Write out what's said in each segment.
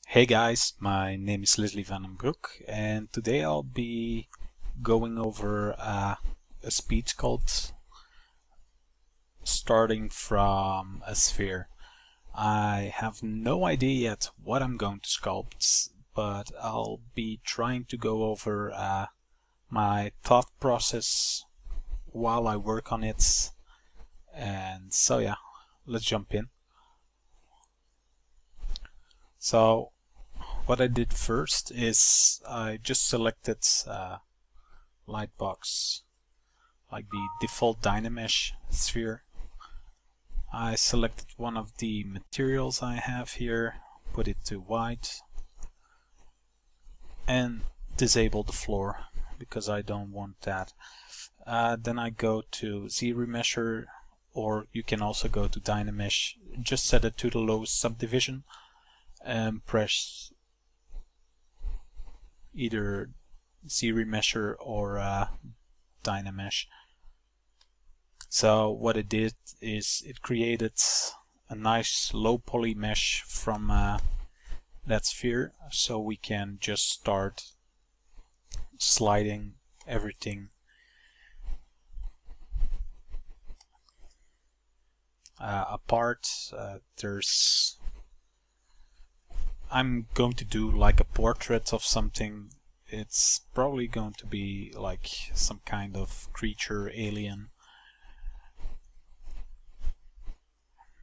Hey guys, my name is Leslie van den Broek and today I'll be going over a Speedsculpt starting from a sphere. I have no idea yet what I'm going to sculpt, but I'll be trying to go over my thought process while I work on it. And so yeah, let's jump in. So what I did first is I just selected Lightbox, like the default Dynamesh sphere. I selected one of the materials I have here, put it to white, and disable the floor because I don't want that. Then I go to Z-remesher, or you can also go to Dynamesh. Just set it to the lowest subdivision and press either Z-remesher or Dynamesh. So what it did is it created a nice low poly mesh from that sphere, so we can just start sliding everything apart. I'm going to do like a portrait of something. It's probably going to be like some kind of creature, alien,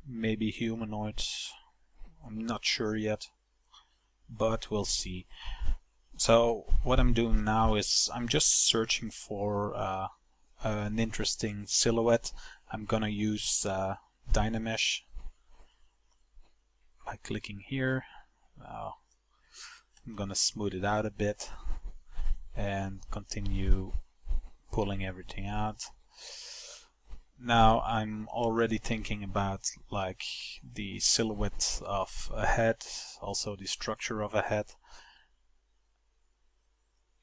maybe humanoid. I'm not sure yet, but we'll see. So what I'm doing now is I'm just searching for an interesting silhouette. I'm gonna use Dynamesh by clicking here. Now I'm gonna smooth it out a bit and continue pulling everything out. Now I'm already thinking about like the silhouette of a head, also the structure of a head.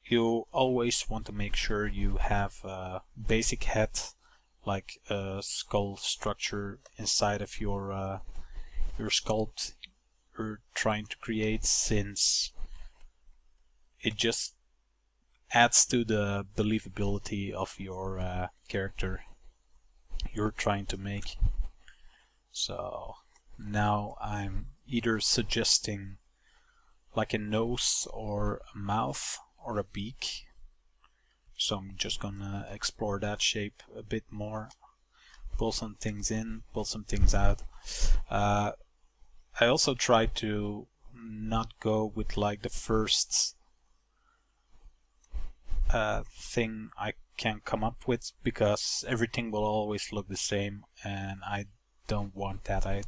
You always want to make sure you have a basic head, like a skull structure inside of your sculpt you're trying to create, since it just adds to the believability of your character you're trying to make. So now I'm either suggesting like a nose or a mouth or a beak, so I'm just gonna explore that shape a bit more, pull some things in, pull some things out. I also try to not go with like the first thing I can come up with, because everything will always look the same and I don't want that. I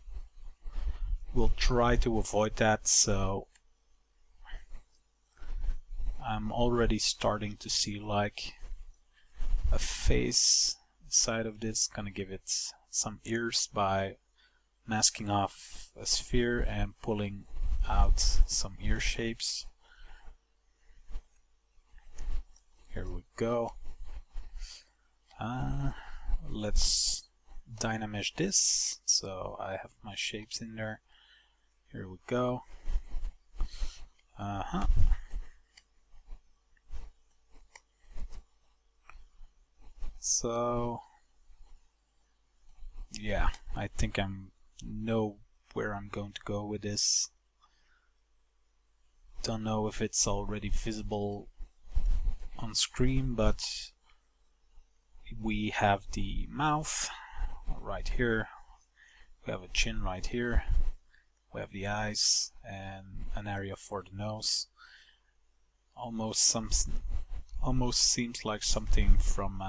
will try to avoid that. So I'm already starting to see like a face inside of this. Gonna give it some ears by masking off a sphere and pulling out some ear shapes. Here we go. Let's Dynamesh this, so I have my shapes in there. Here we go. So yeah, I think I know where I'm going to go with this. Don't know if it's already visible on screen, but we have the mouth right here, we have a chin right here, we have the eyes and an area for the nose. Almost seems like something from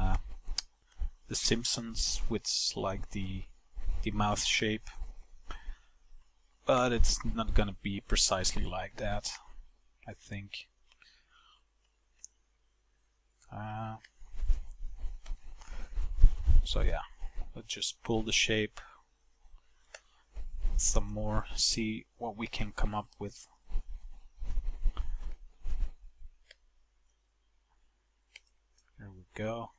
The Simpsons, with like the mouth shape, but it's not gonna be precisely like that, I think. So yeah, let's just pull the shape some more, see what we can come up with. Here we go.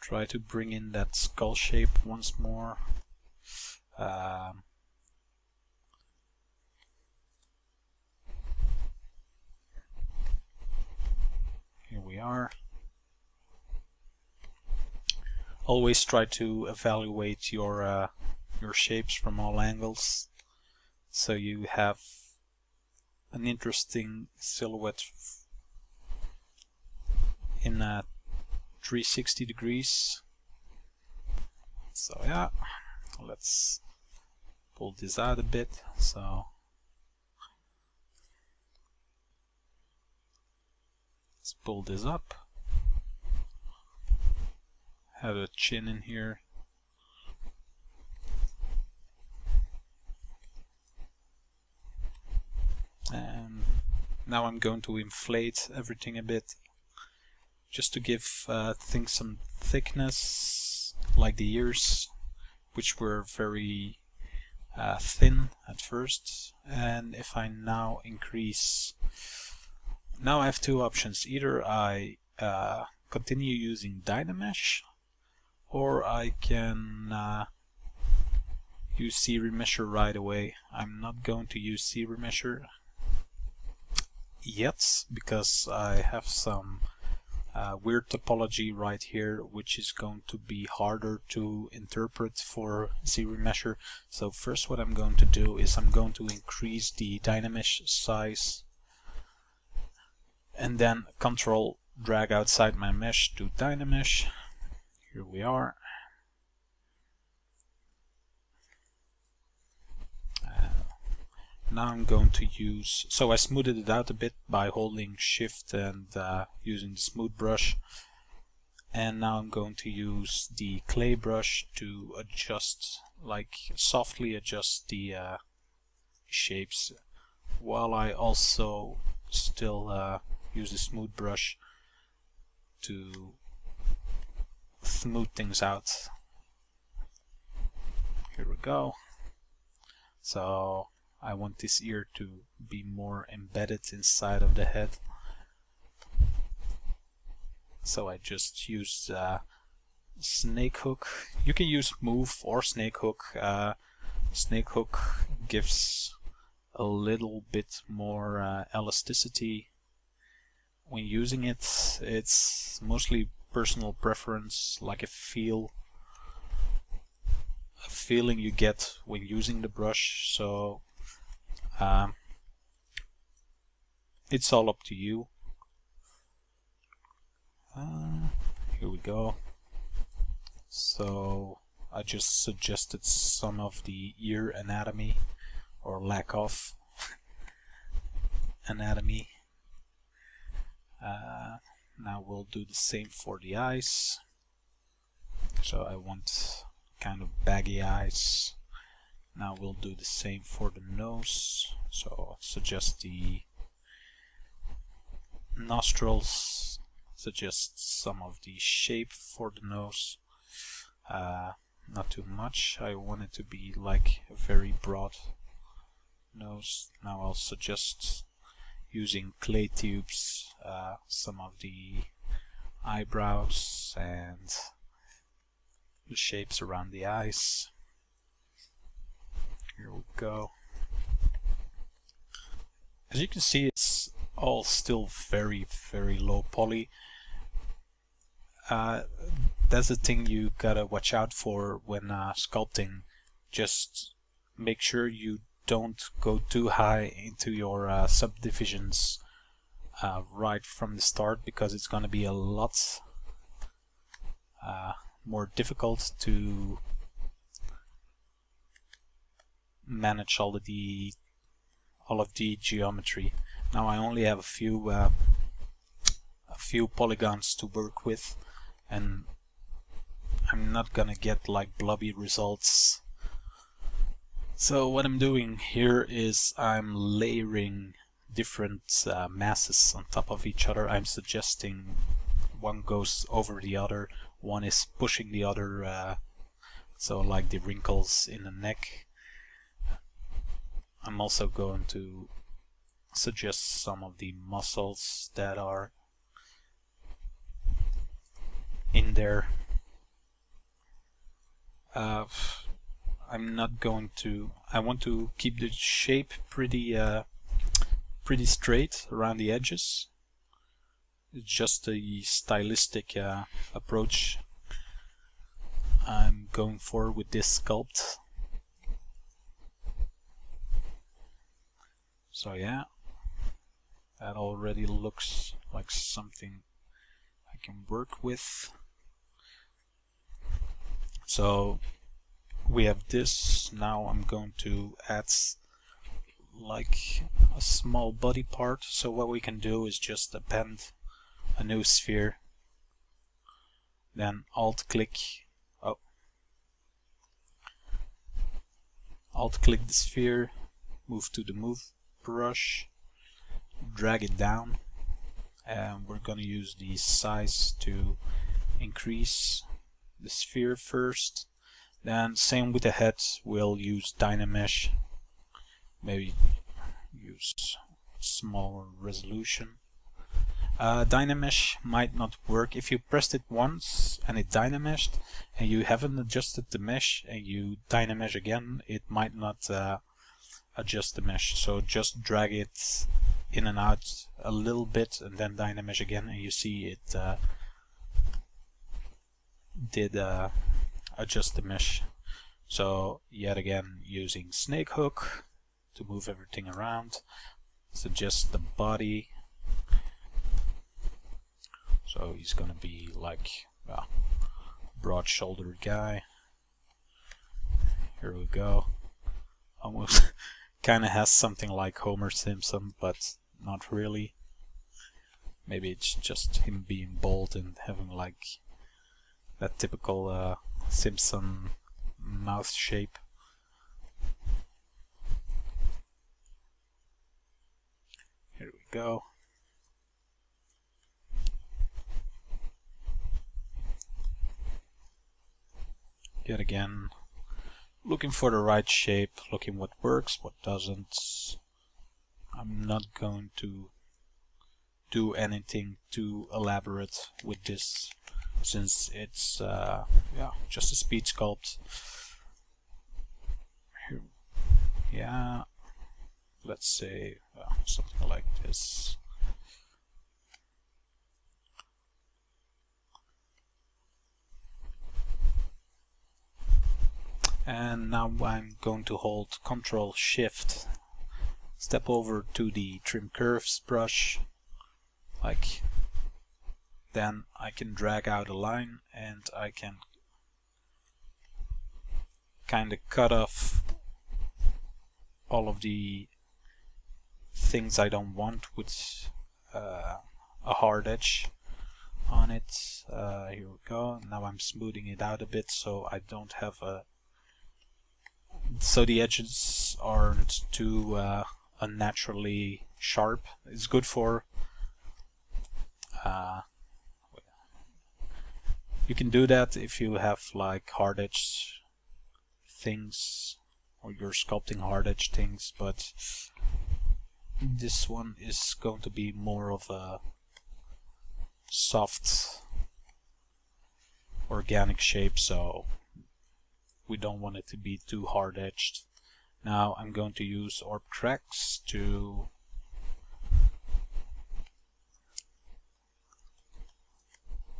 Try to bring in that skull shape once more. Here we are. Always try to evaluate your shapes from all angles, so you have an interesting silhouette in 360 degrees. So yeah, let's pull this out a bit. So let's pull this up. Have a chin in here. And now I'm going to inflate everything a bit, just to give things some thickness, like the ears, which were very thin at first. And if I now increase, now I have two options. Either I continue using Dynamesh, or I can use Z-Remesher right away. I'm not going to use Z-Remesher yet, because I have some weird topology right here, which is going to be harder to interpret for Z-Remesher. So first what I'm going to do is I'm going to increase the Dynamesh size, and then Control drag outside my mesh to Dynamesh. Here we are. Now I'm going to use, so I smoothed it out a bit by holding Shift and using the smooth brush. And now I'm going to use the clay brush to adjust, like softly adjust the shapes, while I also still use the smooth brush to smooth things out. Here we go. So I want this ear to be more embedded inside of the head. So I just use snake hook. You can use move or snake hook. Snake hook gives a little bit more elasticity when using it. It's mostly personal preference, like a feeling you get when using the brush. So it's all up to you. Here we go. So I just suggested some of the ear anatomy, or lack of anatomy. Now we'll do the same for the eyes. So I want kind of baggy eyes. Now we'll do the same for the nose. So I'll suggest the nostrils, suggest some of the shape for the nose. Not too much. I want it to be like a very broad nose. Now I'll suggest using clay tubes some of the eyebrows and the shapes around the eyes. Here we go. As you can see, it's all still very, very low poly. That's the thing you gotta watch out for when sculpting. Just make sure you don't go too high into your subdivisions right from the start, because it's gonna be a lot more difficult to manage all of the geometry. Now I only have a few polygons to work with, and I'm not gonna get like blobby results. So what I'm doing here is I'm layering different masses on top of each other. I'm suggesting one goes over the other, one is pushing the other, so like the wrinkles in the neck. I'm also going to suggest some of the muscles that are in there. I'm not going to. I want to keep the shape pretty straight around the edges. It's just a stylistic approach I'm going for with this sculpt. So yeah, that already looks like something I can work with. So we have this. Now I'm going to add like a small body part. So what we can do is just append a new sphere, then alt click the sphere, move to the move brush, drag it down, and we're going to use the size to increase the sphere first. Then same with the head, we'll use Dynamesh, maybe use smaller resolution. Dynamesh might not work if you pressed it once and it Dynameshed and you haven't adjusted the mesh and you Dynamesh again, it might not adjust the mesh. So just drag it in and out a little bit and then Dynamesh again, and you see it did adjust the mesh. So yet again, using snake hook to move everything around, suggest the body. So he's gonna be like a broad-shouldered guy. Here we go. Almost kind of has something like Homer Simpson, but not really. Maybe it's just him being bold and having like that typical Simpson mouth shape. Here we go. Yet again, looking for the right shape, looking what works, what doesn't. I'm not going to do anything too elaborate with this, since it's yeah, just a Speedsculpt. Yeah, let's say something like this. And now I'm going to hold Ctrl Shift, step over to the Trim Curves brush, like, then I can drag out a line and I can kind of cut off all of the things I don't want with a hard edge on it. Here we go. Now I'm smoothing it out a bit so I don't have so the edges aren't too unnaturally sharp. It's good for you can do that if you have like hard edge things or you're sculpting hard edge things, but this one is going to be more of a soft organic shape, so we don't want it to be too hard edged. Now I'm going to use Orb Cracks to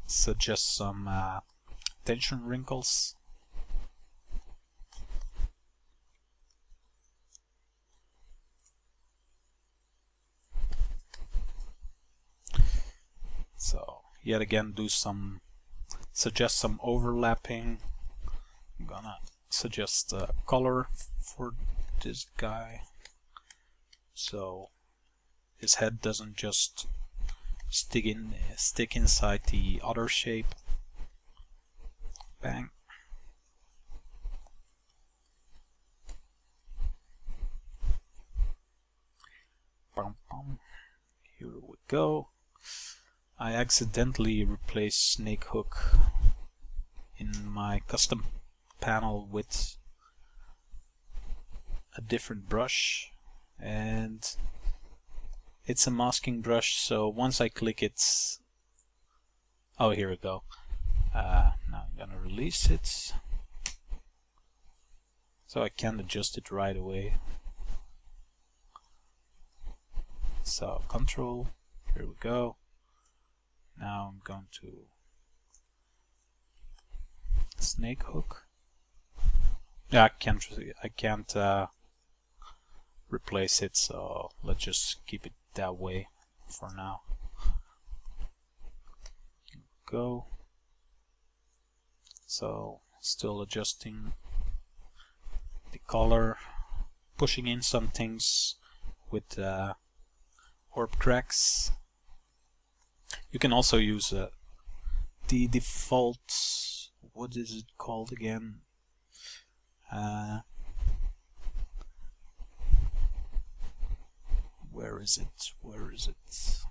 suggest some tension wrinkles. So yet again, suggest some overlapping. I'm gonna suggest a color for this guy, so his head doesn't just stick inside the other shape. Bang. Bum, bum. Here we go. I accidentally replaced Snake Hook in my custom panel with a different brush, and it's a masking brush, so once I click it, oh, here we go. Now I'm gonna release it. so I can't adjust it right away. So control, here we go. Now I'm going to snake hook. Yeah, I can't replace it, so let's just keep it that way for now. Go. So still adjusting the color, pushing in some things with orb cracks. You can also use the default, what is it called again? Where is it? Where is it?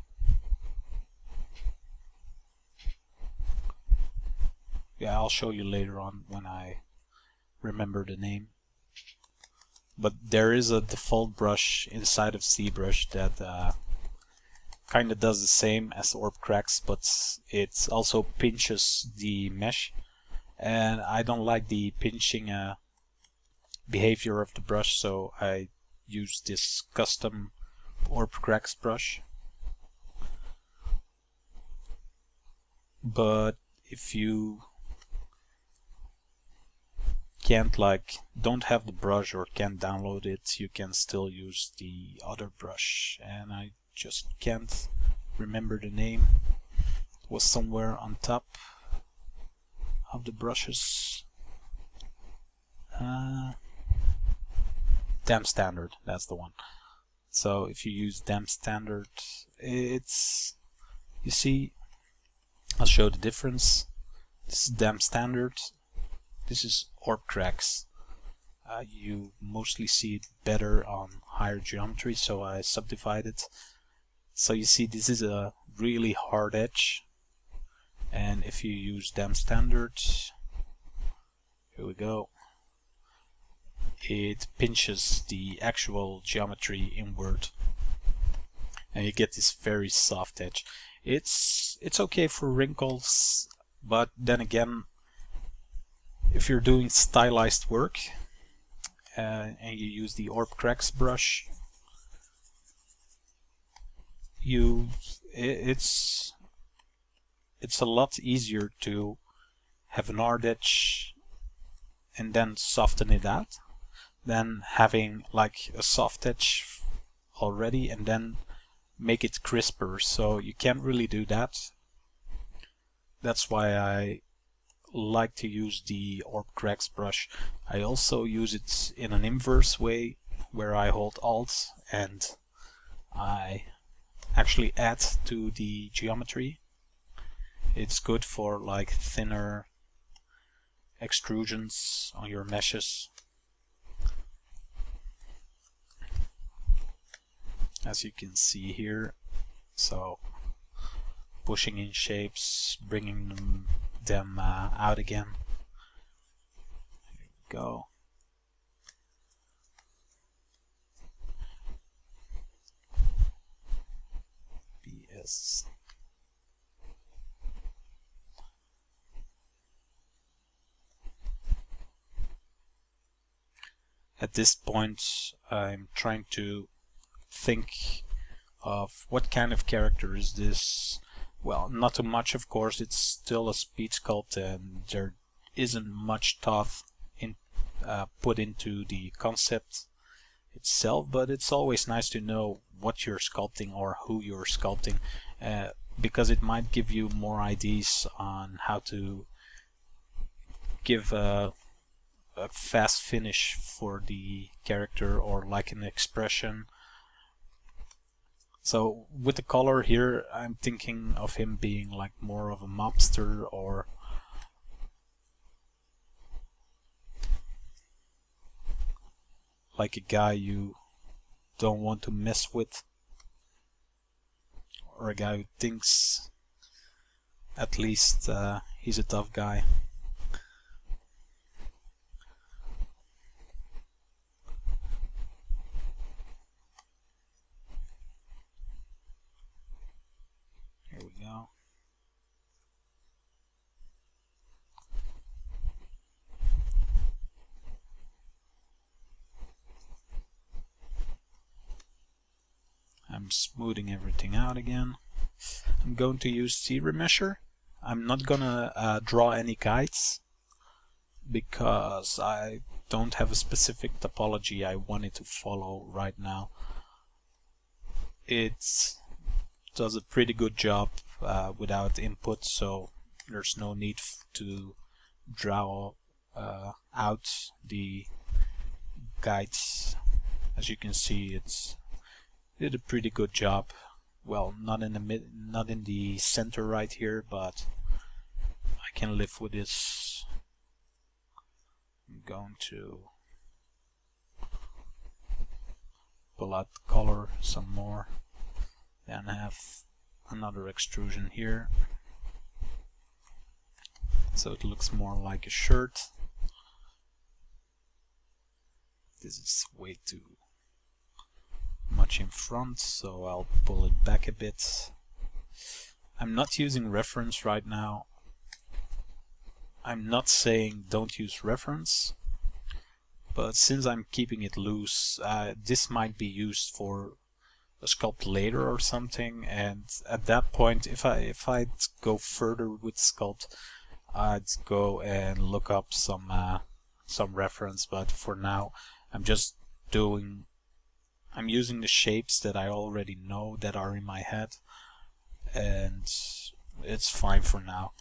Yeah, I'll show you later on when I remember the name. But there is a default brush inside of ZBrush that kind of does the same as orb cracks, but it also pinches the mesh. And I don't like the pinching behavior of the brush, so I use this custom orb cracks brush. But if you can't, like, don't have the brush or can't download it, you can still use the other brush, and I just can't remember the name. It was somewhere on top of the brushes. Damp Standard, that's the one. So if you use Damp Standard, it's, you see, I'll show the difference. This is Damp Standard. This is orb cracks. You mostly see it better on higher geometry, so I subdivided. So you see this is a really hard edge, and if you use Damp Standard, here we go, it pinches the actual geometry inward and you get this very soft edge. It's okay for wrinkles, but then again, if you're doing stylized work and you use the orb cracks brush, it's a lot easier to have an hard edge and then soften it out than having like a soft edge already and then make it crisper. So you can't really do that. That's why I like to use the orb cracks brush. I also use it in an inverse way where I hold Alt and I actually add to the geometry. It's good for like thinner extrusions on your meshes. As you can see here, so pushing in shapes, bringing them out again. There we go. BS. At this point, I'm trying to think of what kind of character is this. Well, not too much, of course. It's still a Speedsculpt and there isn't much thought put into the concept itself, but it's always nice to know what you're sculpting or who you're sculpting, because it might give you more ideas on how to give a fast finish for the character or like an expression. So with the color here, I'm thinking of him being like more of a mobster or like a guy you don't want to mess with, or a guy who thinks at least he's a tough guy. Here we go. smoothing everything out again. I'm going to use Z-remesher. I'm not gonna draw any guides because I don't have a specific topology I wanted to follow right now. It does a pretty good job without input, so there's no need to draw out the guides. As you can see, it did a pretty good job. Well, not in the center right here, but I can live with this. I'm going to pull out the color some more, then have another extrusion here, so it looks more like a shirt. This is way too much in front, so I'll pull it back a bit. I'm not using reference right now. I'm not saying don't use reference, but since I'm keeping it loose, this might be used for a sculpt later or something, and at that point, if I'd go further with sculpt, I'd go and look up some reference. But for now, I'm using the shapes that I already know that are in my head, and it's fine for now.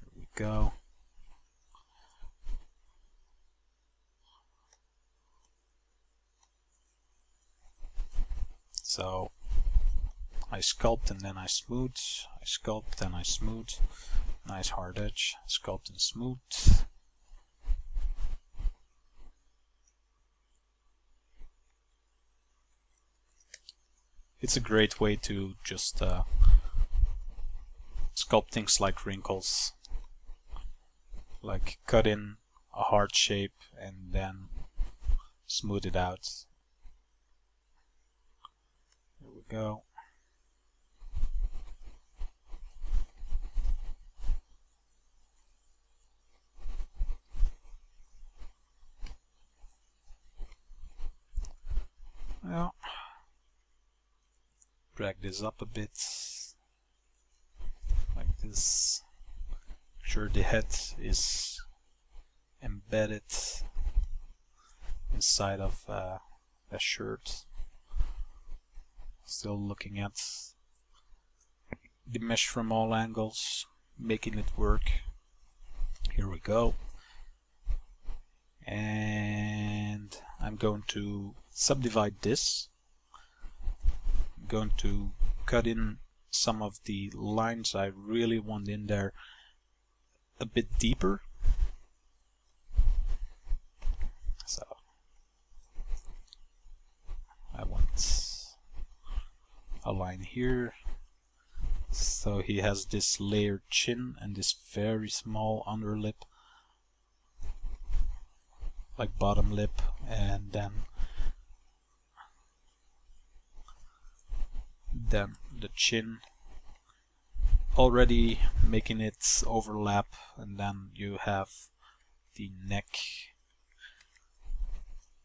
Here we go. So I sculpt and then I smooth, I sculpt and I smooth. Nice hard edge, sculpt and smooth. It's a great way to just sculpt things like wrinkles, like cut in a hard shape and then smooth it out. Here we go. Well, drag this up a bit, like this. Make sure the head is embedded inside of a shirt. Still looking at the mesh from all angles, making it work. Here we go. And I'm going to subdivide this. I'm going to cut in some of the lines I really want in there a bit deeper. So I want a line here. So he has this layered chin and this very small underlip, like bottom lip, and then the chin, already making it overlap, and then you have the neck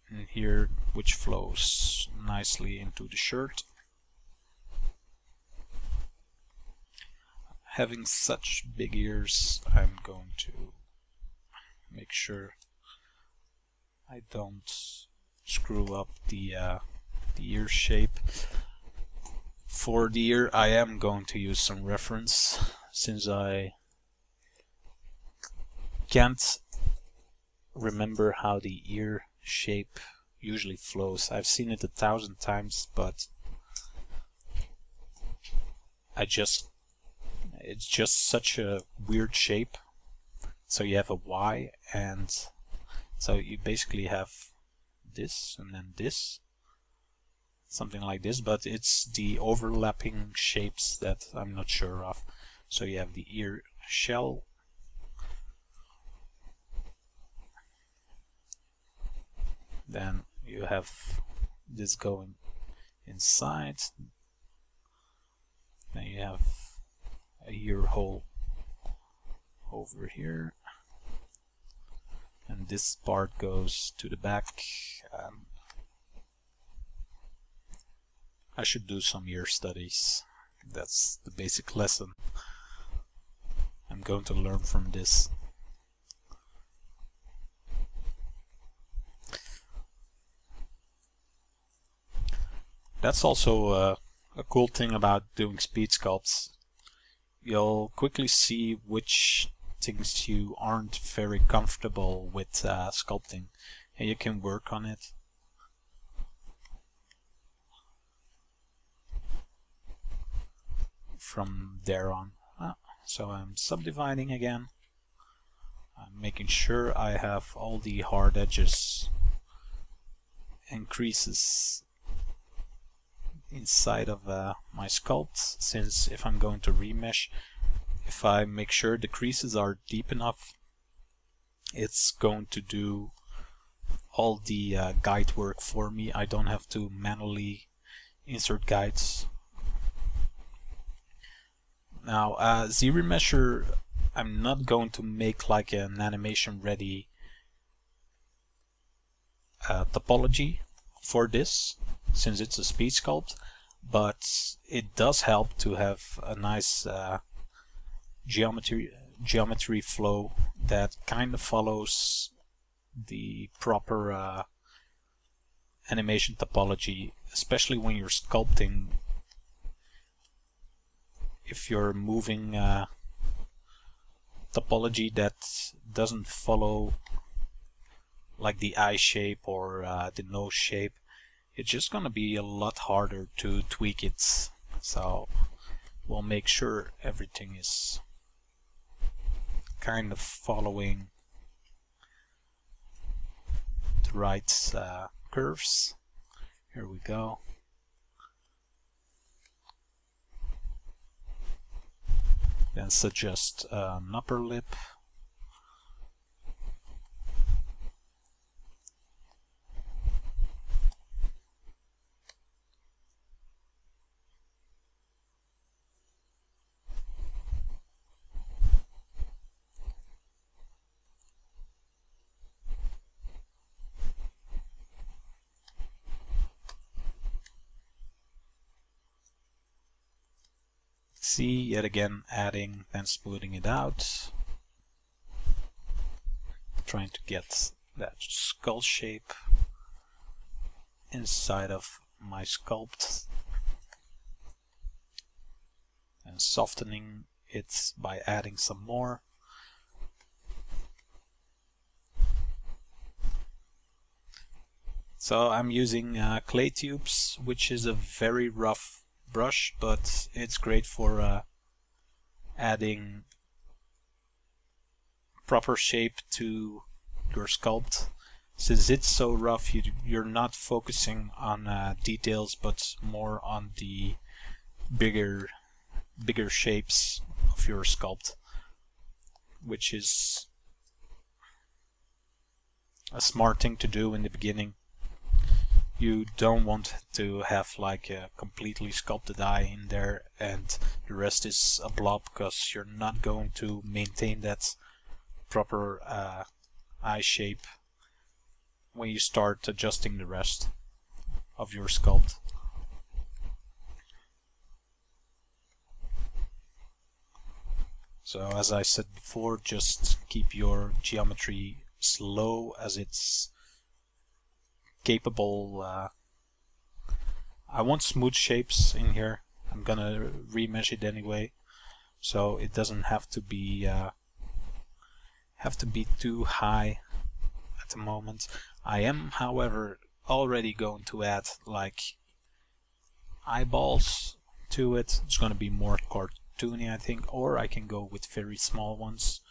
in here, which flows nicely into the shirt. Having such big ears, I'm going to make sure I don't screw up the ear shape. For the ear, I am going to use some reference, since I can't remember how the ear shape usually flows. I've seen it 1,000 times, but it's just such a weird shape. So you have a Y, and so you basically have this and then this, something like this, but it's the overlapping shapes that I'm not sure of. So you have the ear shell, then you have this going inside, then you have a ear hole over here, and this part goes to the back. I should do some ear studies. That's the basic lesson I'm going to learn from this. That's also a cool thing about doing speed sculpts. You'll quickly see which things you aren't very comfortable with sculpting, and you can work on it. From there on. So I'm subdividing again. I'm making sure I have all the hard edges and creases inside of my sculpt, since if I'm going to remesh, if I make sure the creases are deep enough, it's going to do all the guide work for me. I don't have to manually insert guides. Now, Z-remesher, I'm not going to make like an animation ready topology for this, since it's a speed sculpt, but it does help to have a nice geometry flow that kind of follows the proper animation topology, especially when you're sculpting. If you're moving topology that doesn't follow like the eye shape or the nose shape, it's just gonna be a lot harder to tweak it. So we'll make sure everything is kind of following the right curves. Here we go. Then suggest an upper lip. See, yet again adding, then smoothing it out. Trying to get that skull shape inside of my sculpt. And softening it by adding some more. So I'm using clay tubes, which is a very rough brush, but it's great for adding proper shape to your sculpt. Since it's so rough, you're not focusing on details, but more on the bigger shapes of your sculpt, which is a smart thing to do in the beginning. You don't want to have like a completely sculpted eye in there and the rest is a blob, because you're not going to maintain that proper eye shape when you start adjusting the rest of your sculpt. So as I said before, just keep your geometry as low as it's capable. I want smooth shapes in here. I'm gonna remesh it anyway, so it doesn't have to be too high at the moment. I am, however, already going to add like eyeballs to it. It's gonna be more cartoony, I think, or I can go with very small ones.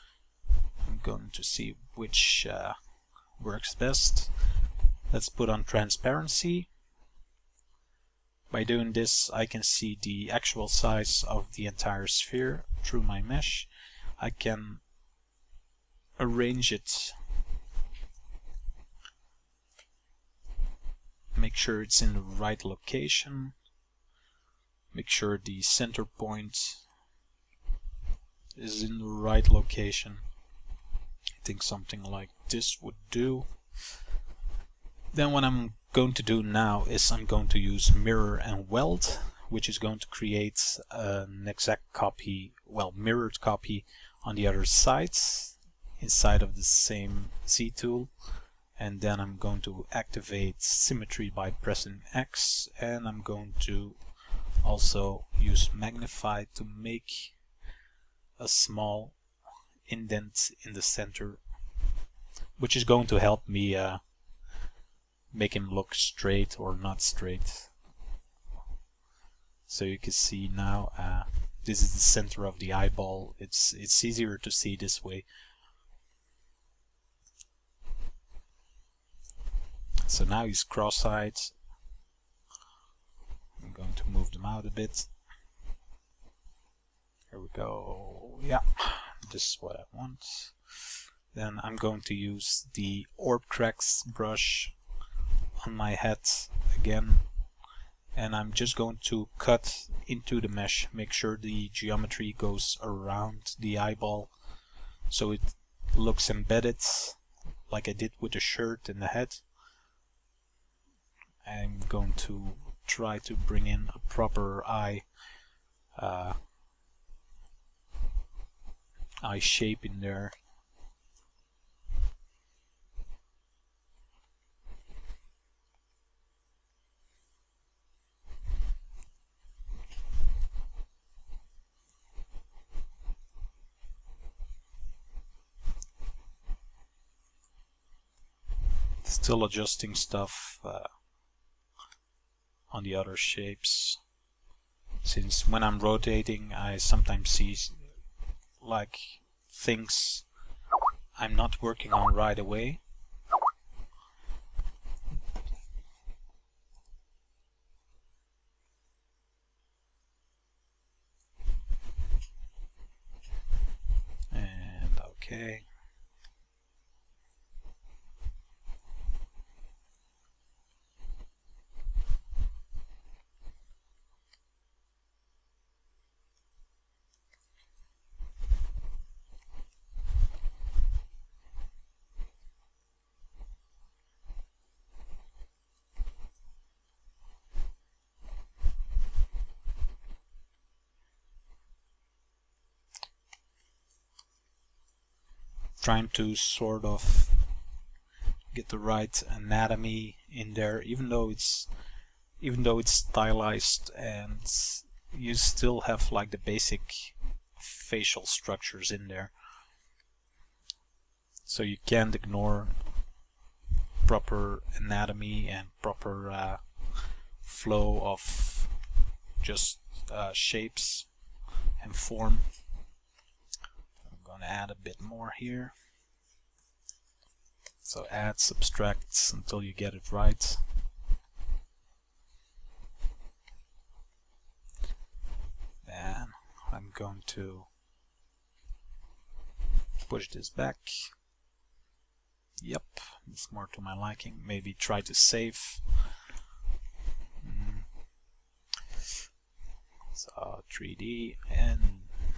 I'm going to see which works best. Let's put on transparency. By doing this, I can see the actual size of the entire sphere through my mesh. I can arrange it, make sure it's in the right location, make sure the center point is in the right location. think something like this would do. Then what I'm going to do now is I'm going to use mirror and weld, which is going to create an exact copy, well, mirrored copy on the other side inside of the same Z tool. And then I'm going to activate symmetry by pressing X, and I'm going to also use magnify to make a small indent in the center, which is going to help me make him look straight or not straight. So you can see now this is the center of the eyeball. It's easier to see this way. So now he's cross-eyed. I'm going to move them out a bit. Here we go. Yeah, this is what I want. Then I'm going to use the orb cracks brush on my head again, and I'm just going to cut into the mesh, make sure the geometry goes around the eyeball so it looks embedded like I did with the shirt and the head. I'm going to try to bring in a proper eye shape in there. Still adjusting stuff on the other shapes, since when I'm rotating I sometimes see like things I'm not working on right away. And okay. Trying to sort of get the right anatomy in there, even though it's stylized, and you still have like the basic facial structures in there, so you can't ignore proper anatomy and proper flow of just shapes and form. I'm going to add a bit more here. So add, subtract until you get it right. Then I'm going to push this back. Yep, it's more to my liking. Maybe try to save. So 3D and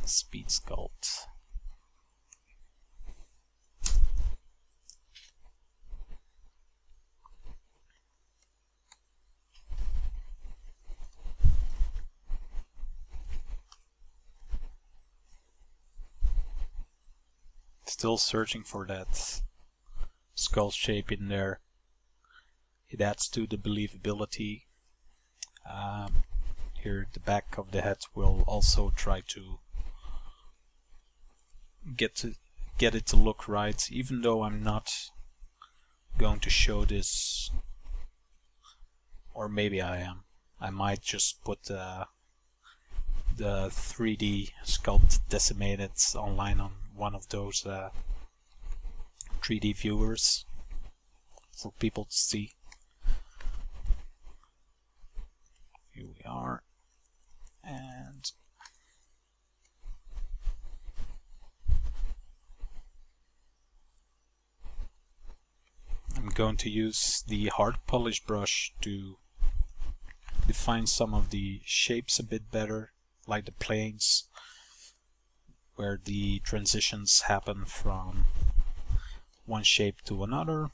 Speedsculpt. Still searching for that skull shape in there. It adds to the believability. Here the back of the head will also try to get it to look right, even though I'm not going to show this, or maybe I am. I might just put the 3D sculpt decimated online on one of those 3D viewers for people to see. Here we are, and I'm going to use the hard polish brush to define some of the shapes a bit better, like the planes, where the transitions happen from one shape to another.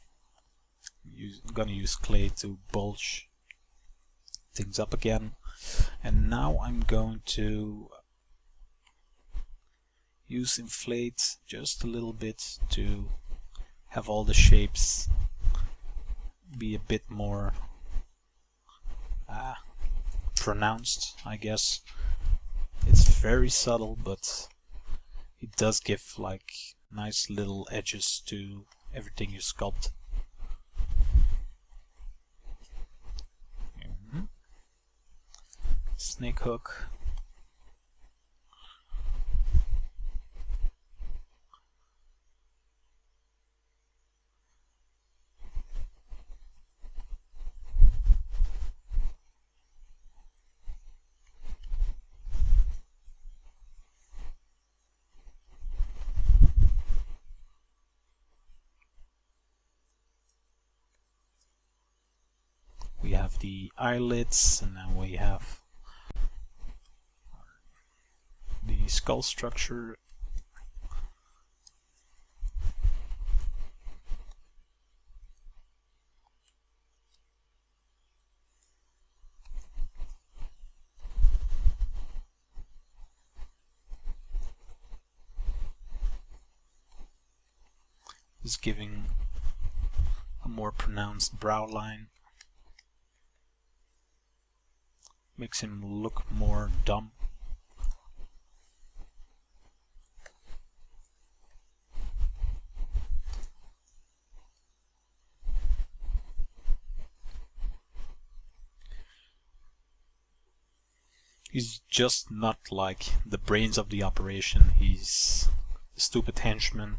I'm gonna use clay to bulge things up again, and now I'm going to use inflate just a little bit to have all the shapes be a bit more pronounced, I guess. It's very subtle, but it does give like nice little edges to everything you sculpt. Snake hook. We have the eyelids, and then we have the skull structure. Is giving a more pronounced brow line. Makes him look more dumb. He's just not like the brains of the operation. He's a stupid henchman.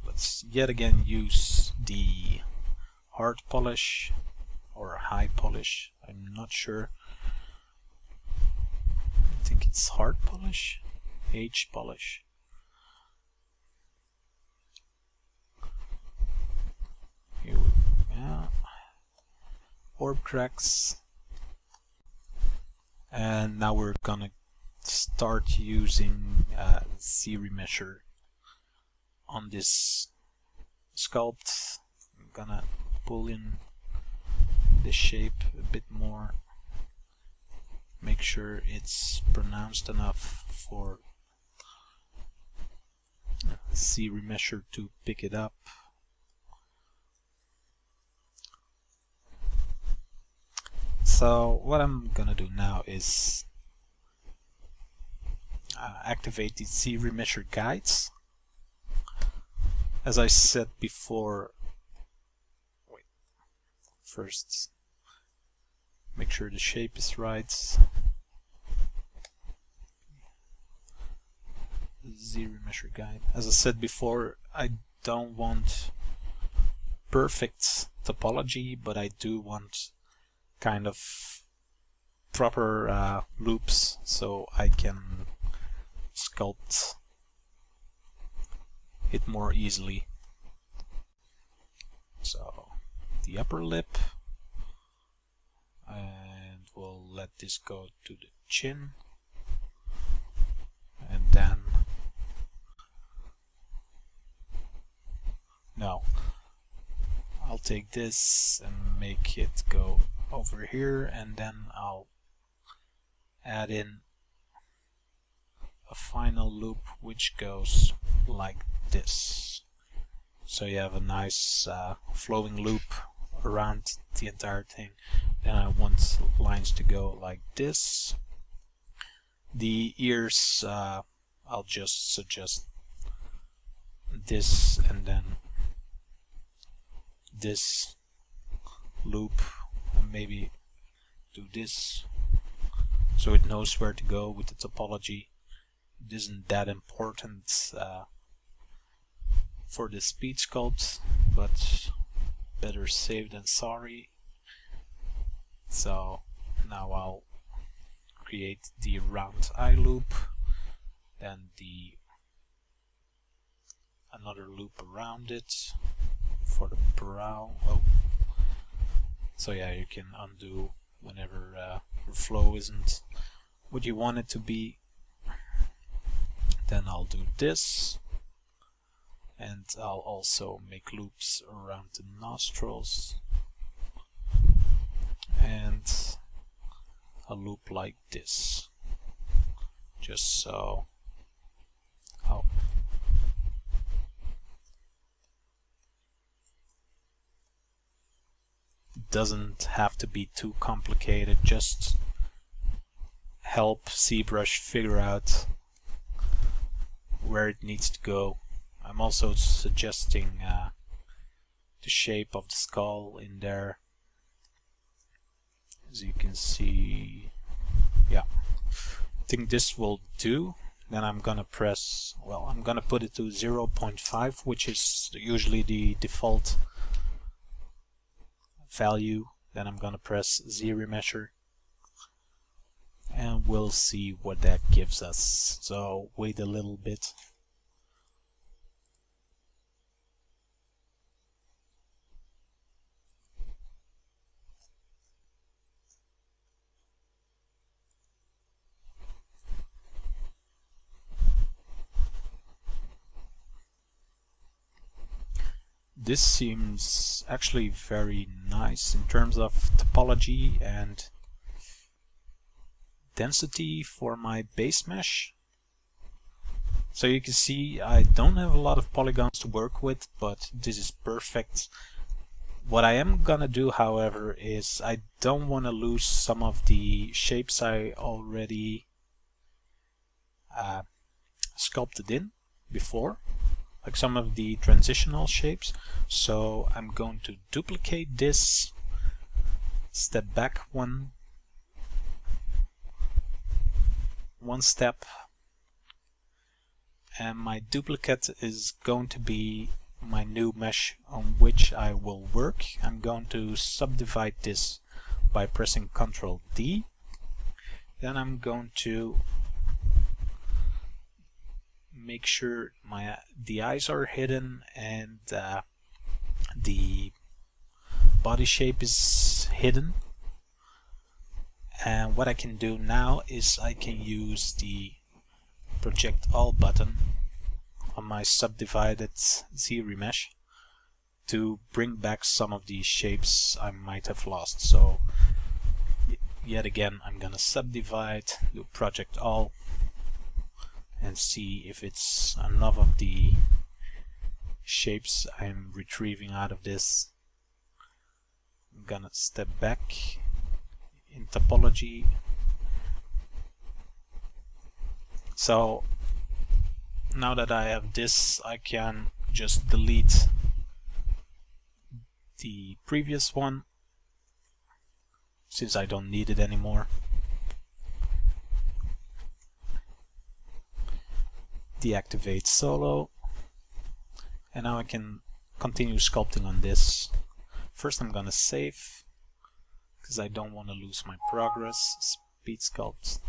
Let's yet again use the hard polish or high polish. I'm not sure. I think it's hard polish, H polish. Here we go. Orb cracks. And now we're gonna start using Z remesher on this sculpt. I'm gonna pull in the shape a bit more, make sure it's pronounced enough for Z remesher to pick it up. So what I'm gonna do now is activate the Z remesher guides. As I said before, first make sure the shape is right. Z remesher guide. As I said before, I don't want perfect topology, but I do want kind of proper loops so I can sculpt it more easily. So the upper lip, and we'll let this go to the chin, and then I'll take this and make it go over here, and then I'll add in a final loop which goes like this. So you have a nice flowing loop around the entire thing. Then I want lines to go like this. The ears, I'll just suggest this and then this loop, and maybe do this so it knows where to go with the topology. It isn't that important for the Speedsculpt, but better safe than sorry. So now I'll create the round eye loop, then another loop around it for the brow. Oh, So yeah, you can undo whenever your flow isn't what you want it to be. Then I'll do this, and I'll also make loops around the nostrils, and a loop like this, just so. Oh. It doesn't have to be too complicated, just help ZBrush figure out where it needs to go. I'm also suggesting the shape of the skull in there, as you can see. Yeah, I think this will do. Then I'm gonna press, well, I'm gonna put it to 0.5, which is usually the default value. Then I'm gonna press Z remesher, and we'll see what that gives us. So wait a little bit. This seems actually very nice in terms of topology and density for my base mesh. So you can see I don't have a lot of polygons to work with, but this is perfect. What I am gonna do, however, is I don't want to lose some of the shapes I already sculpted in before, like some of the transitional shapes. So I'm going to duplicate this, step back one step, and my duplicate is going to be my new mesh on which I will work. I'm going to subdivide this by pressing Ctrl D. Then I'm going to make sure the eyes are hidden and the body shape is hidden. And what I can do now is I can use the Project All button on my subdivided Z remesh to bring back some of these shapes I might have lost. So yet again, I'm gonna subdivide, do Project All, and see if it's enough of the shapes I'm retrieving out of this. I'm gonna step back in topology. So now that I have this, I can just delete the previous one since I don't need it anymore. Deactivate solo, and now I can continue sculpting on this. First I'm gonna save because I don't want to lose my progress. Speedsculpt,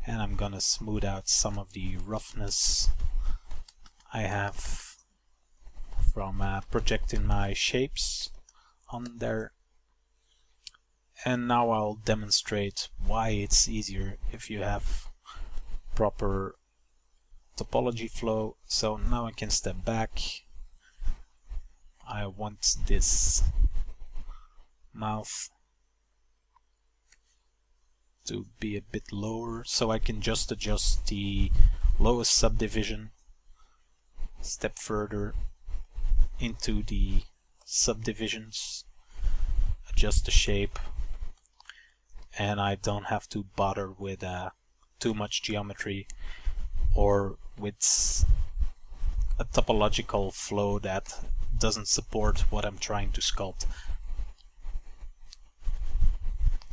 and I'm gonna smooth out some of the roughness I have from projecting my shapes on there. And now I'll demonstrate why it's easier if you have proper topology flow. So now I can step back. I want this mouth to be a bit lower, so I can just adjust the lowest subdivision, step further into the subdivisions, adjust the shape, and I don't have to bother with too much geometry or with a topological flow that doesn't support what I'm trying to sculpt.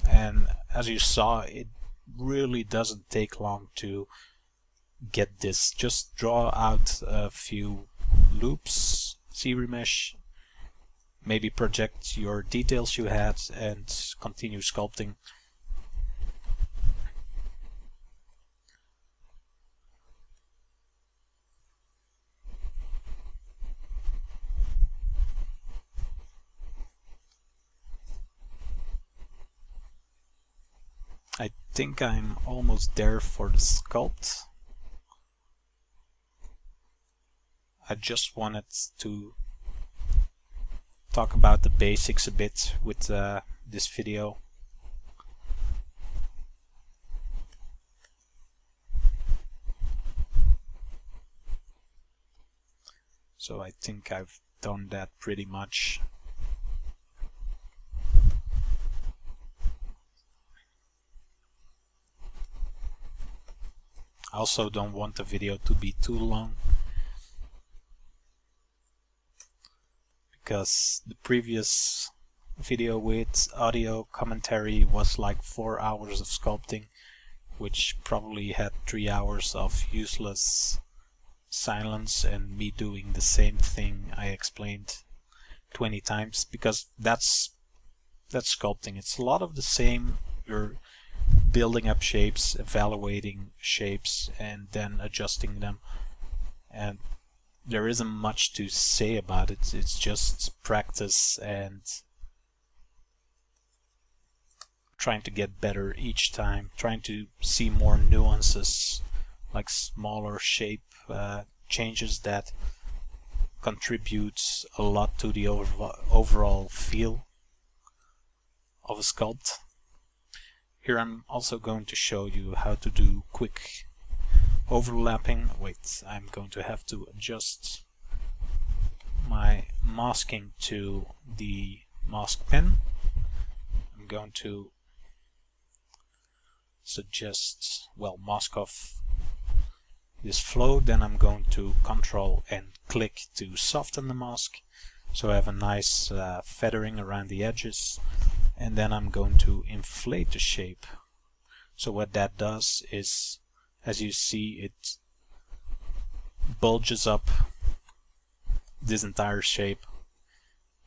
And as you saw, it really doesn't take long to get this. Just draw out a few loops, Z remesh, maybe project your details you had, and continue sculpting. I think I'm almost there for the sculpt. I just wanted to talk about the basics a bit with this video. So I think I've done that pretty much. I also don't want the video to be too long, because the previous video with audio commentary was like 4 hours of sculpting, which probably had 3 hours of useless silence and me doing the same thing I explained 20 times, because that's sculpting. It's a lot of the same. You're building up shapes, evaluating shapes, and then adjusting them, and there isn't much to say about it. It's just practice and trying to get better each time, trying to see more nuances, like smaller shape changes that contributes a lot to the overall feel of a sculpt. Here I'm also going to show you how to do quick overlapping. Wait, I'm going to have to adjust my masking to the mask pen. I'm going to suggest, well, mask off this flow, then I'm going to Control and click to soften the mask, so I have a nice feathering around the edges, and then I'm going to inflate the shape. So what that does is, as you see, it bulges up this entire shape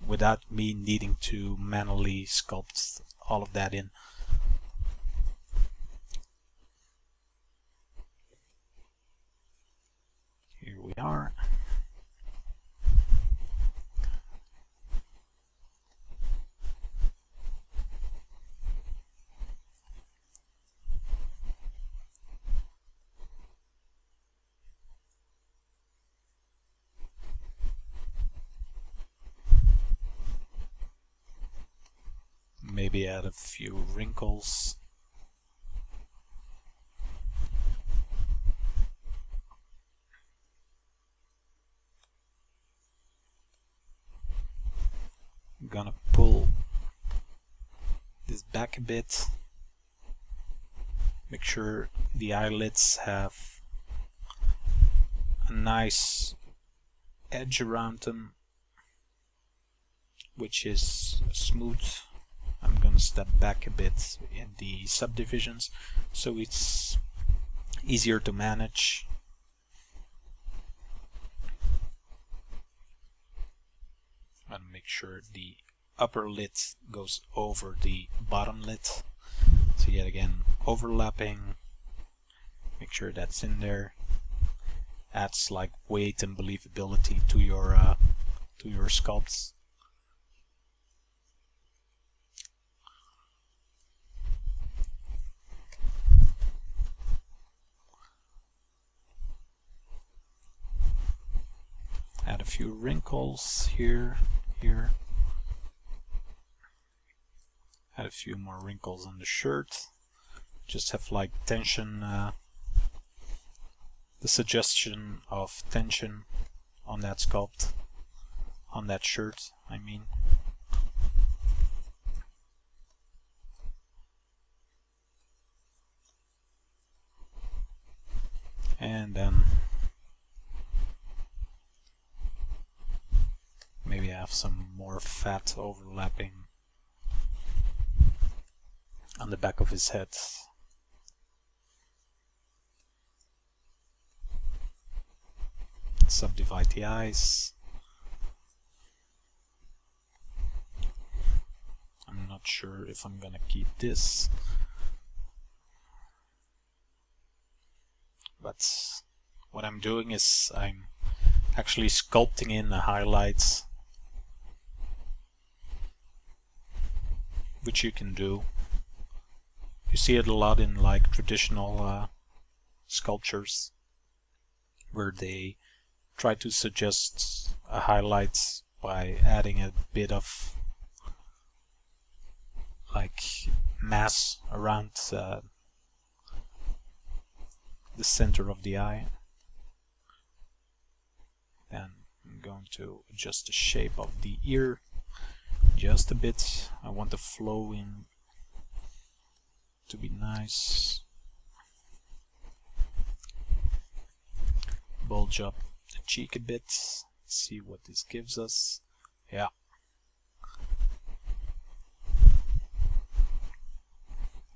without me needing to manually sculpt all of that in. Here we are. Maybe add a few wrinkles. I'm gonna pull this back a bit. Make sure the eyelids have a nice edge around them, which is smooth. I'm gonna step back a bit in the subdivisions so it's easier to manage. And make sure the upper lid goes over the bottom lid. So yet again, overlapping. Make sure that's in there. Adds like weight and believability to your sculpts. Add a few wrinkles here. Add a few more wrinkles on the shirt. Just have like tension, the suggestion of tension on that sculpt, on that shirt, I mean. And then maybe have some more fat overlapping on the back of his head. Subdivide the eyes. I'm not sure if I'm gonna keep this, but what I'm doing is I'm actually sculpting in the highlights, which you can do You see it a lot in like traditional sculptures, where they try to suggest a highlight by adding a bit of like mass around the center of the eye. Then I'm going to adjust the shape of the ear just a bit. I want the flowing to be nice. Bulge up the cheek a bit. See what this gives us. Yeah.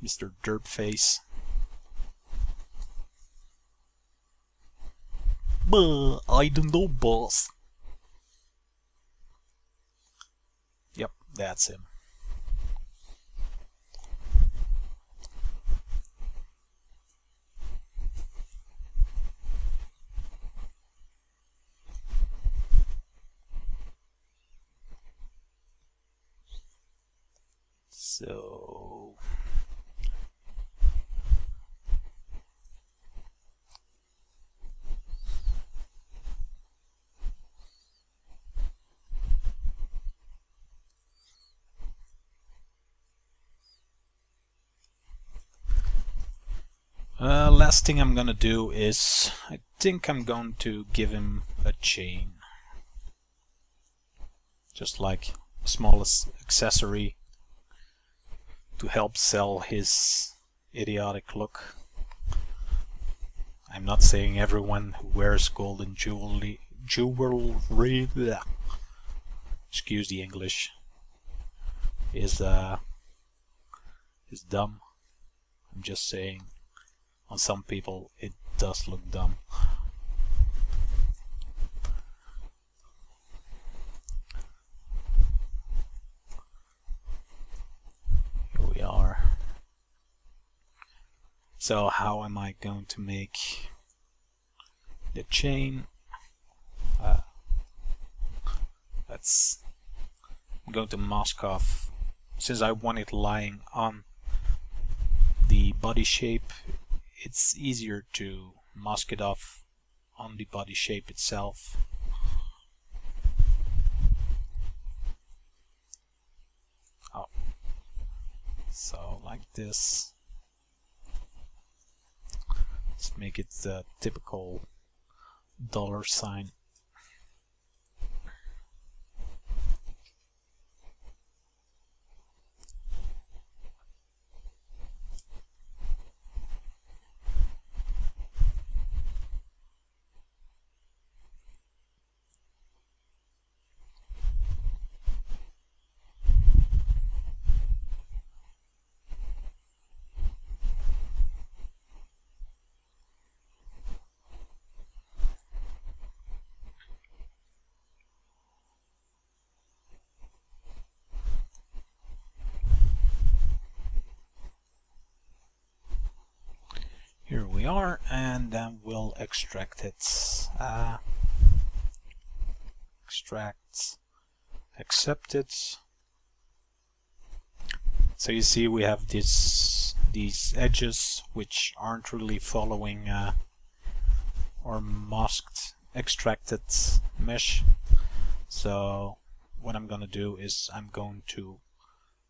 Mr. Derp Face. I don't know, boss. Yep, that's him. So last thing I'm gonna do is, I think I'm going to give him a chain. Just like a small accessory to help sell his idiotic look. I'm not saying everyone who wears golden jewelry, excuse the English, is dumb. I'm just saying, on some people it does look dumb. Here we are. So how am I going to make the chain? I'm going to mask off, since I want it lying on the body shape. It's easier to mask it off on the body shape itself. Oh. So like this. Let's make it the typical dollar sign. Here we are, and then we'll extract it. Extract, accept it. So you see we have these edges which aren't really following our masked extracted mesh. So what I'm gonna do is I'm going to,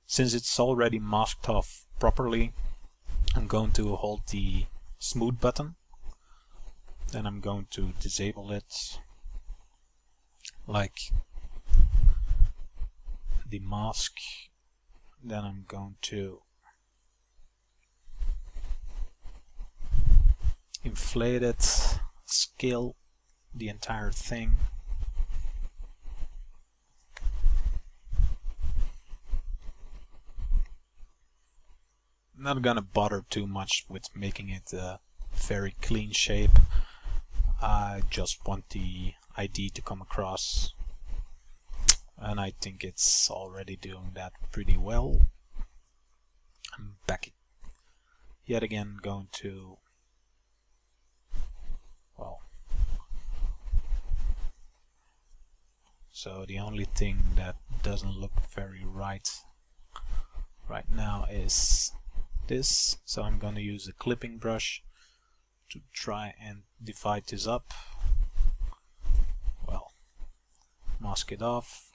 since it's already masked off properly, I'm going to hold the smooth button, then I'm going to disable it like the mask, then I'm going to inflate it, scale the entire thing. Not gonna bother too much with making it a very clean shape. I just want the ID to come across, and I think it's already doing that pretty well. I'm back yet again, going to, well, so the only thing that doesn't look very right now is this, so I'm gonna use a clipping brush to try and divide this up. Well, mask it off.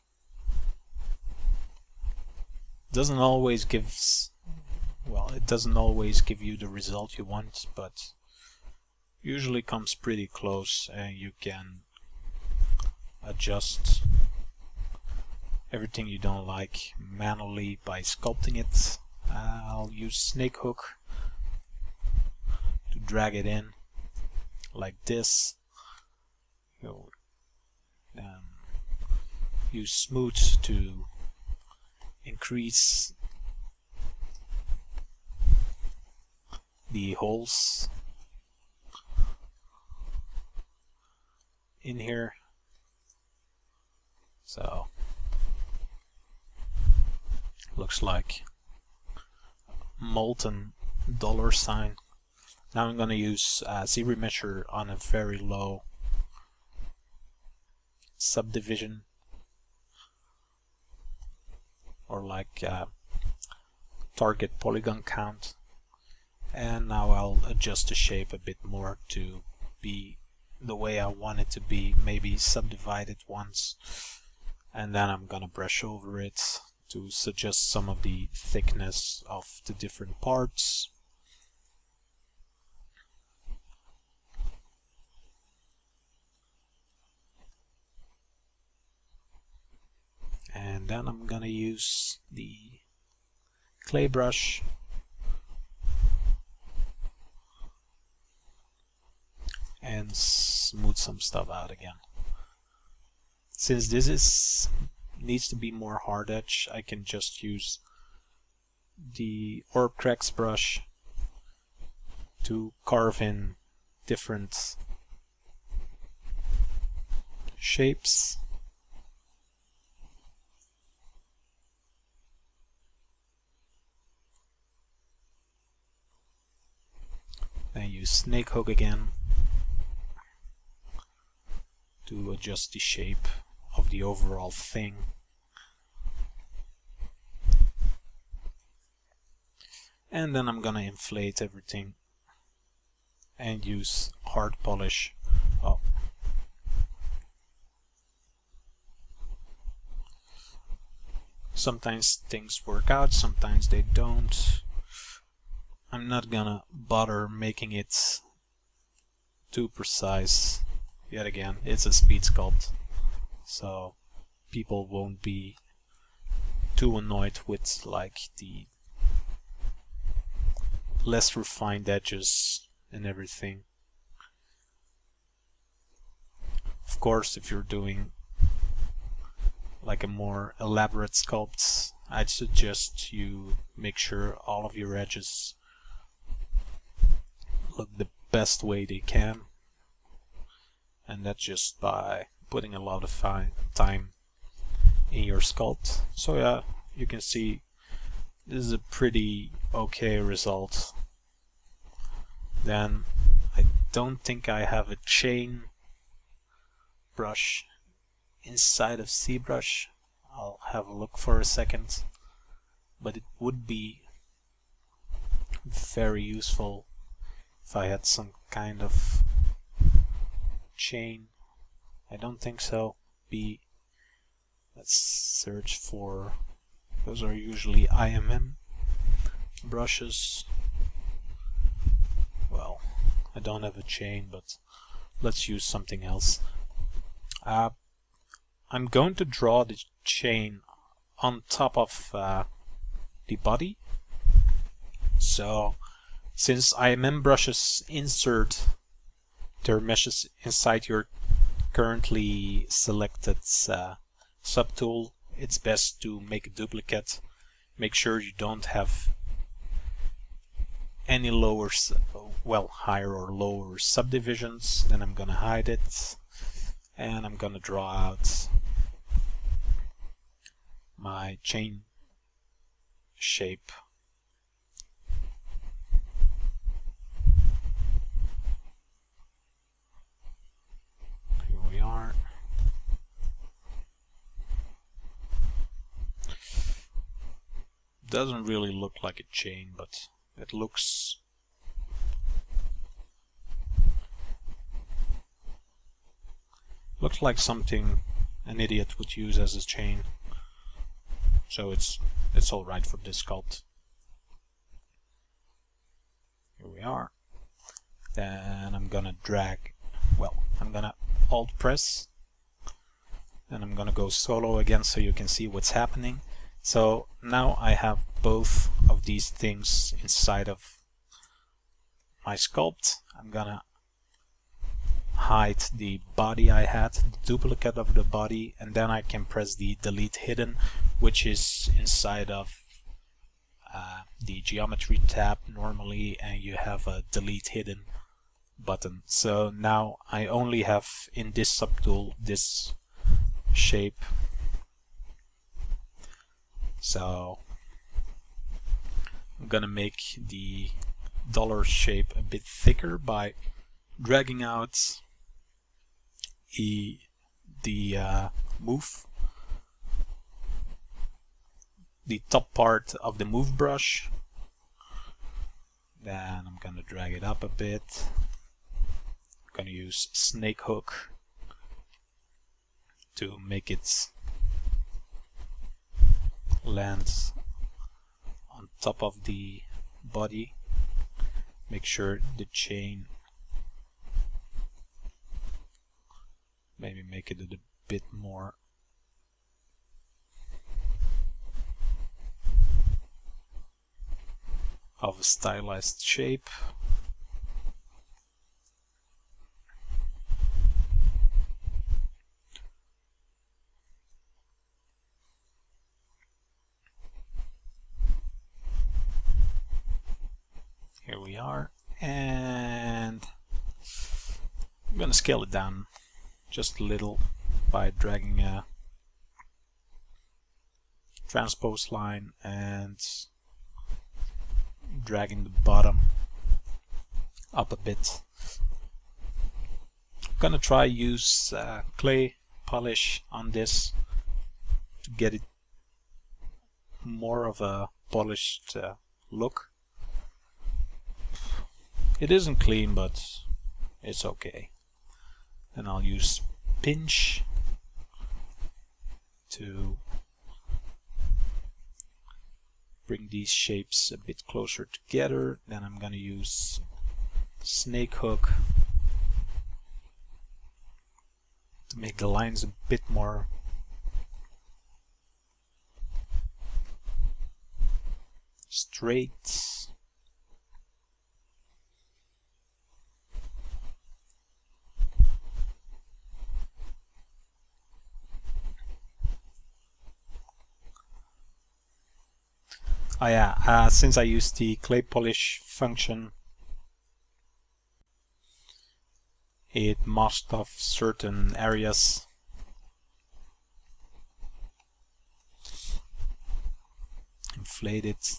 Doesn't always gives, well, it doesn't always give you the result you want, but usually comes pretty close, and you can adjust everything you don't like manually by sculpting it. I'll use snake hook to drag it in like this. Use smooth to increase the holes in here. So looks like molten $sign. Now I'm gonna use zero measure on a very low subdivision, or like target polygon count, and now I'll adjust the shape a bit more to be the way I want it to be, maybe subdivide it once, and then I'm gonna brush over it to suggest some of the thickness of the different parts. And then I'm gonna use the clay brush and smooth some stuff out again. Since this needs to be more hard edge, I can just use the orb cracks brush to carve in different shapes. Then use snake hook again to adjust the shape of the overall thing. And then I'm gonna inflate everything and use hard polish. Oh. Sometimes things work out, sometimes they don't. I'm not gonna bother making it too precise. Yet again, it's a Speedsculpt, so people won't be too annoyed with like the less refined edges and everything. Of course, if you're doing like a more elaborate sculpt, I'd suggest you make sure all of your edges look the best way they can, and that's just by putting a lot of time in your sculpt. So yeah, you can see this is a pretty okay result. Then I don't think I have a chain brush inside of ZBrush. I'll have a look for a second, but it would be very useful if I had some kind of chain. I don't think so. Let's search for, those are usually IMM brushes. Well, I don't have a chain, but let's use something else. I'm going to draw the chain on top of the body. So since IMM brushes insert their meshes inside your currently selected subtool, it's best to make a duplicate. Make sure you don't have any lower, well, higher or lower subdivisions. Then I'm gonna hide it, and I'm gonna draw out my chain shape. Here we are. Doesn't really look like a chain, but It looks like something an idiot would use as a chain. So it's alright for this sculpt. Here we are. Then I'm gonna drag, well, I'm gonna alt press, and I'm gonna go solo again so you can see what's happening. So now I have both of these things inside of my sculpt. I'm gonna hide the body I had, the duplicate of the body, and then I can press the delete hidden, which is inside of the geometry tab normally, and you have a delete hidden button. So now I only have in this subtool this shape. So I'm gonna make the dollar shape a bit thicker by dragging out the move, the top part of the move brush. Then I'm gonna drag it up a bit. I'm gonna use snake hook to make it land on top of the body. Make sure the chain, maybe make it a bit more of a stylized shape. Here we are, and I'm gonna scale it down just a little by dragging a transpose line and dragging the bottom up a bit. I'm gonna try use clay polish on this to get it more of a polished look. It isn't clean, but it's okay. And I'll use pinch to bring these shapes a bit closer together. Then I'm gonna use snake hook to make the lines a bit more straight. Oh yeah, since I used the clay polish function, it masked off certain areas. Inflate it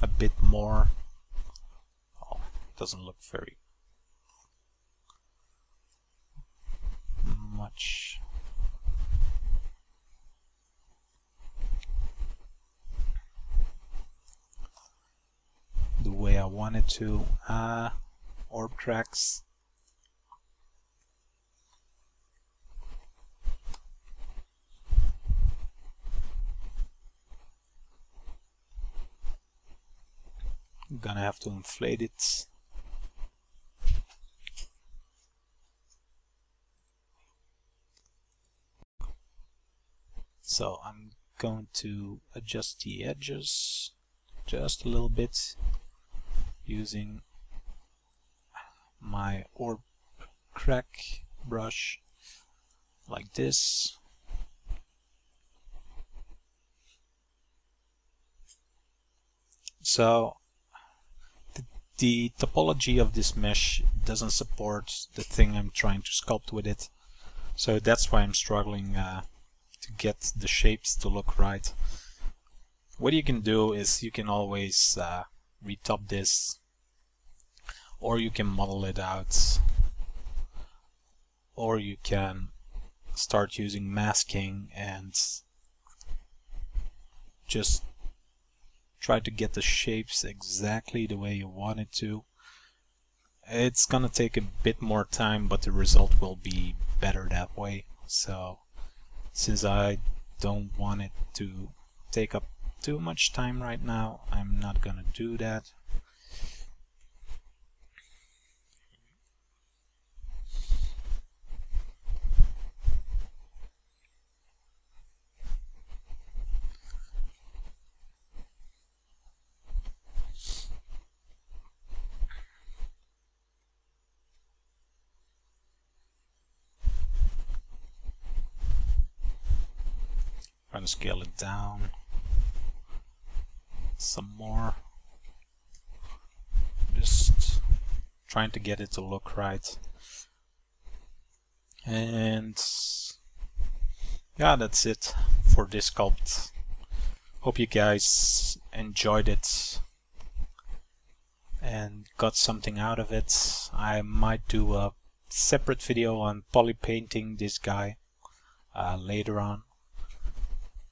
a bit more. Oh, doesn't look very much. The way I wanted to. Orb tracks. I'm gonna have to inflate it. So I'm going to adjust the edges just a little bit using my orb crack brush like this. So the topology of this mesh doesn't support the thing I'm trying to sculpt with it, so that's why I'm struggling to get the shapes to look right. What you can do is you can always retop this, or you can model it out, or you can start using masking and just try to get the shapes exactly the way you want it to. It's gonna take a bit more time, but the result will be better that way. So since I don't want it to take up too much time right now, I'm not gonna do that. Trying to scale it down some more. Just trying to get it to look right. And yeah, that's it for this sculpt. Hope you guys enjoyed it and got something out of it. I might do a separate video on poly painting this guy later on,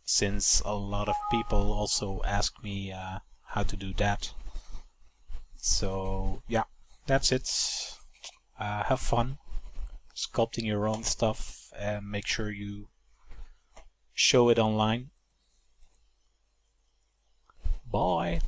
since a lot of people also ask me how to do that. So yeah, that's it. Have fun sculpting your own stuff and make sure you show it online. Bye.